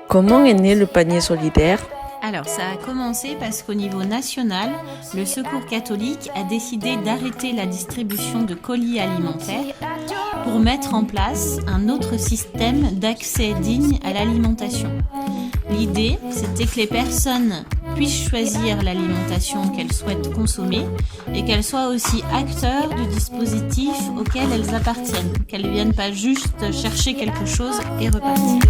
Comment est né le panier solidaire? Alors, ça a commencé parce qu'au niveau national, le Secours catholique a décidé d'arrêter la distribution de colis alimentaires pour mettre en place un autre système d'accès digne à l'alimentation. L'idée, c'était que les personnes puissent choisir l'alimentation qu'elles souhaitent consommer et qu'elles soient aussi acteurs du dispositif auquel elles appartiennent, qu'elles ne viennent pas juste chercher quelque chose et repartir.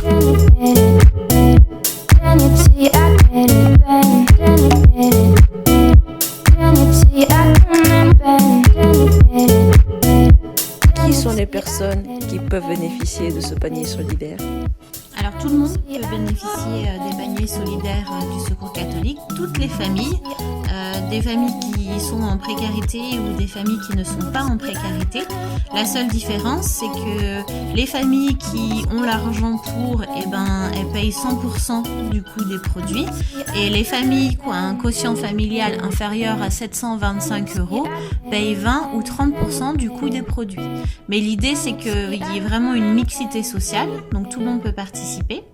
Qui sont les personnes qui peuvent bénéficier de ce panier solidaire? Alors tout le monde peut bénéficier des paniers solidaires du Secours catholique, toutes les familles, des familles qui sont en précarité ou des familles qui ne sont pas en précarité. La seule différence, c'est que les familles qui ont l'argent pour, elles payent 100% du coût des produits, et les familles qui ont un quotient familial inférieur à 725 € payent 20 ou 30% du coût des produits. Mais l'idée, c'est qu'il y ait vraiment une mixité sociale, donc tout le monde peut participer.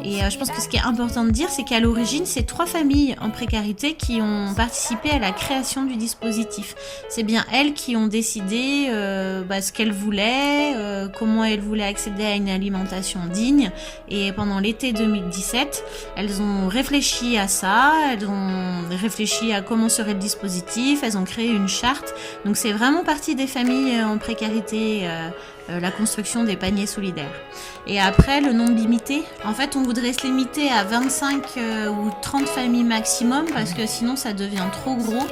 Et je pense que ce qui est important de dire, c'est qu'à l'origine, c'est 3 familles en précarité qui ont participé à la création du dispositif. C'est bien elles qui ont décidé ce qu'elles voulaient, comment elles voulaient accéder à une alimentation digne. Et pendant l'été 2017, elles ont réfléchi à ça, elles ont réfléchi à comment serait le dispositif, elles ont créé une charte. Donc c'est vraiment partie des familles en précarité, la construction des paniers solidaires. Et après, le nombre limité, en fait, on voudrait se limiter à 25 ou 30 familles maximum parce que sinon ça devient trop gros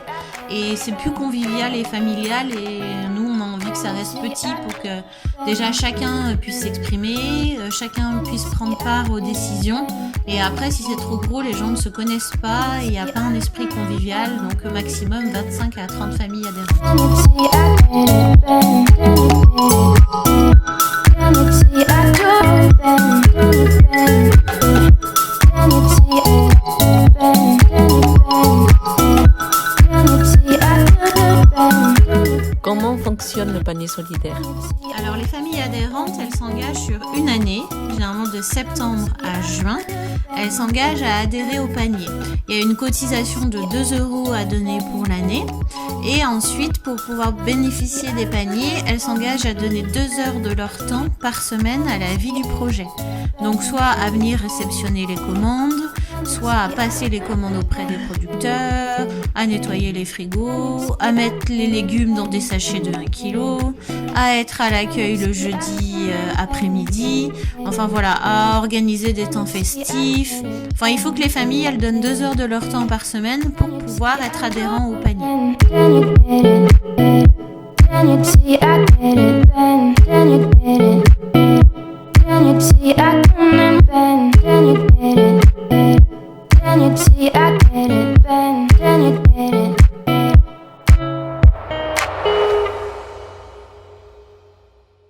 et c'est plus convivial et familial, et nous on a envie que ça reste petit pour que déjà chacun puisse s'exprimer, chacun puisse prendre part aux décisions, et après si c'est trop gros, les gens ne se connaissent pas et il n'y a pas un esprit convivial, donc au maximum 25 à 30 familles adhérentes. Comment fonctionne le panier solidaire? Alors les familles adhérentes, elles s'engagent sur une année, généralement de septembre à juin. Elles s'engagent à adhérer au panier. Il y a une cotisation de 2 € à donner pour l'année. Et ensuite, pour pouvoir bénéficier des paniers, elles s'engagent à donner 2 heures de leur temps par semaine à la vie du projet. Donc soit à venir réceptionner les commandes, soit à passer les commandes auprès des producteurs, à nettoyer les frigos, à mettre les légumes dans des sachets de 1 kg, à être à l'accueil le jeudi après-midi, enfin voilà, à organiser des temps festifs. Enfin, il faut que les familles, elles donnent 2 heures de leur temps par semaine pour pouvoir être adhérents au panier. Can you see I get it, Ben? Can you get it?